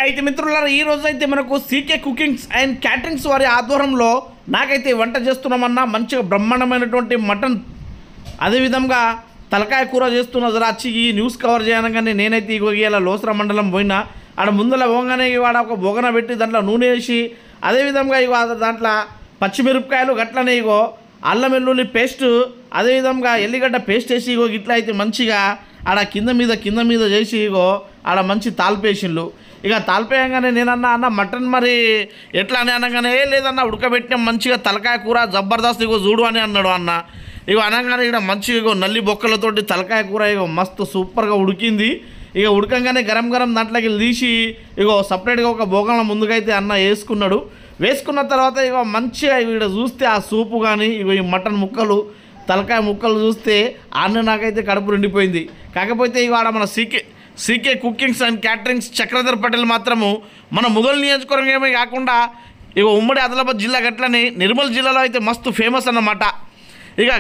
అయితే మిత్రులారా ఈ రోజు అయితే మనకు సీకే కుకింగ్స్ అండ్ క్యాటరింగ్స్ వారి ఆధ్వర్యంలో నాకైతే వంట చేస్తున్నామన్నా మంచిగా బ్రహ్మాండమైనటువంటి మటన్ అదేవిధంగా తలకాయ కూర చేస్తున్న జరా వచ్చి ఈ న్యూస్ కవర్ చేయనగానే నేనైతే ఇలా లోసర మండలం పోయినా ఆడ ముందల పోగానే వాడ ఒక బొగన పెట్టి దాంట్లో నూనె వేసి అదేవిధంగా దాంట్లో పచ్చిమిరపకాయలు గట్లనే అల్లం వెల్లుల్లి పేస్ట్ అదేవిధంగా ఎల్లిగడ్డ పేస్ట్ వేసి ఇట్లా అయితే మంచిగా ఆడ కింద మీద చేసి ఆడ మంచి తాల్పేసిండ్లు. ఇక తాల్పేయంగానే నేనన్నా అన్న మటన్ మరి ఎట్లా అని అనగానే లేదన్నా ఉడకబెట్టిన మంచిగా తలకాయ కూర జబర్దస్త్ చూడు అని అన్నాడు అన్న. అనగానే ఇక్కడ మంచిగా నల్లి బొక్కలతోటి తలకాయ కూర మస్తు సూపర్గా ఉడికింది. ఉడకంగానే గరం దాంట్లోకి తీసి సపరేట్గా ఒక బోగంలో ముందుకైతే అన్న వేసుకున్న తర్వాత మంచిగా ఇక్కడ చూస్తే ఆ సూపు కానీ ఈ మటన్ ముక్కలు తలకాయ ముక్కలు చూస్తే అన్న నాకైతే కడుపు నిండిపోయింది. కాకపోతే ఆడ మన CK cookings and caterings Chakradhar Patel మాత్రము మన ముదల్ నియోజకవర్గమే కాకుండా ఉమ్మడి ఆదిలాబాద్ జిల్లా గట్లని నిర్మల్ జిల్లాలో అయితే మస్తు ఫేమస్ అన్నమాట.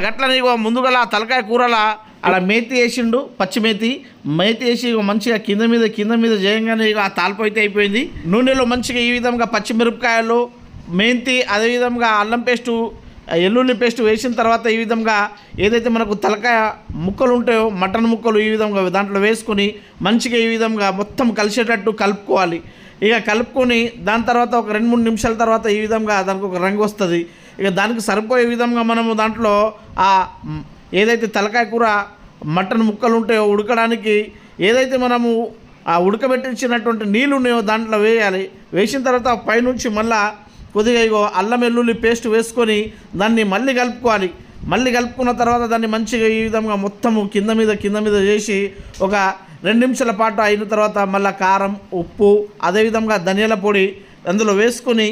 గట్లని ముందుగల తలకాయ కూరల అలా మేతి వేసిండు, పచ్చిమేతి వేసి మంచిగా కింద మీద చేయంగానే ఆ తాల్పు అయితే అయిపోయింది. నూనెలో మంచిగా ఈ విధంగా పచ్చిమిరపకాయలు మెంతి అదేవిధంగా అల్లం పేస్టు ఎల్లుల్లి పేస్ట్ వేసిన తర్వాత ఈ విధంగా ఏదైతే మనకు తలకాయ ముక్కలు ఉంటాయో మటన్ ముక్కలు ఈ విధంగా దాంట్లో వేసుకొని మంచిగా ఈ విధంగా మొత్తం కలిసేటట్టు కలుపుకోవాలి. కలుపుకొని దాని తర్వాత ఒక 2-3 నిమిషాల తర్వాత ఈ విధంగా దానికి ఒక రంగు వస్తుంది. దానికి సరిపోయే విధంగా మనము దాంట్లో ఏదైతే తలకాయ కూర మటన్ ముక్కలు ఉంటాయో ఉడకడానికి ఏదైతే మనము ఉడకబెట్టించినటువంటి నీళ్ళు ఉన్నాయో దాంట్లో వేయాలి. వేసిన తర్వాత పైనుంచి మళ్ళా కొద్దిగా అల్లం వెల్లుల్లి పేస్ట్ వేసుకొని దాన్ని మళ్ళీ కలుపుకోవాలి. మళ్ళీ కలుపుకున్న తర్వాత దాన్ని మంచిగా ఈ విధంగా మొత్తము కింద మీద చేసి ఒక 2 నిమిషాల పాటు అయిన తర్వాత మళ్ళీ కారం ఉప్పు అదేవిధంగా ధనియాల పొడి అందులో వేసుకొని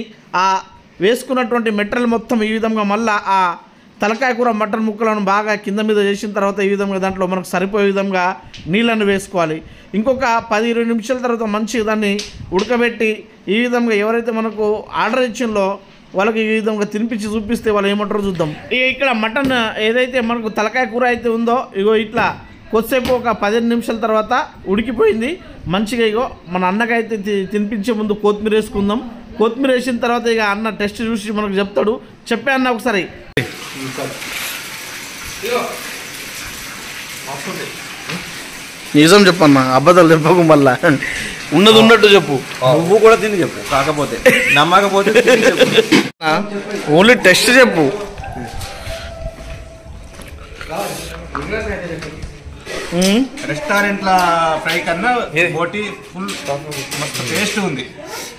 వేసుకున్నటువంటి మెటీరియల్ మొత్తం ఈ విధంగా మళ్ళీ ఆ తలకాయ కూర మటన్ ముక్కలను బాగా కింద మీద చేసిన తర్వాత ఈ విధంగా దాంట్లో మనకు సరిపోయే విధంగా నీళ్ళను వేసుకోవాలి. ఇంకొక 10-20 నిమిషాల తర్వాత మంచిగా దాన్ని ఉడకబెట్టి ఈ విధంగా ఎవరైతే మనకు ఆర్డర్ ఇచ్చిందో వాళ్ళకి ఈ విధంగా తినిపించి చూపిస్తే వాళ్ళు ఏమంటారో చూద్దాం. ఇక్కడ మటన్ ఏదైతే మనకు తలకాయ కూర అయితే ఉందో ఇట్లా కొద్దిసేపు ఒక 15 నిమిషాల తర్వాత ఉడికిపోయింది. మంచిగా మన అన్నకైతే తినిపించే ముందు కొత్తిమీర వేసుకుందాం. కొత్తిమీర వేసిన తర్వాత అన్న టెస్ట్ చూసి మనకు చెప్తాడు. చెప్పే అన్న ఒకసారి. నిజం చెప్పన్నా, అబద్ధాలు చెప్పకు, మళ్ళా ఉన్నది ఉన్నట్టు చెప్పు. నువ్వు కూడా తిని చెప్పు, కాకపోతే నమ్మకపోతే ఓన్లీ టెస్ట్ చెప్పు. రెస్టారెంట్ల ఫ్రై కన్నా బోటి ఫుల్ మస్తు టేస్ట్ ఉంది.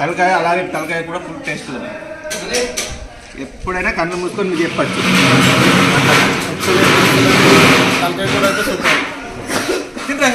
తలకాయ అలాగే తలకాయ కూడా ఫుల్ టేస్ట్ ఉంది. ఎప్పుడైనా కళ్ళు మూసుకొని మీకు చెప్పచ్చు. తలకాయ కూడా అయితే సూపర్. తింటా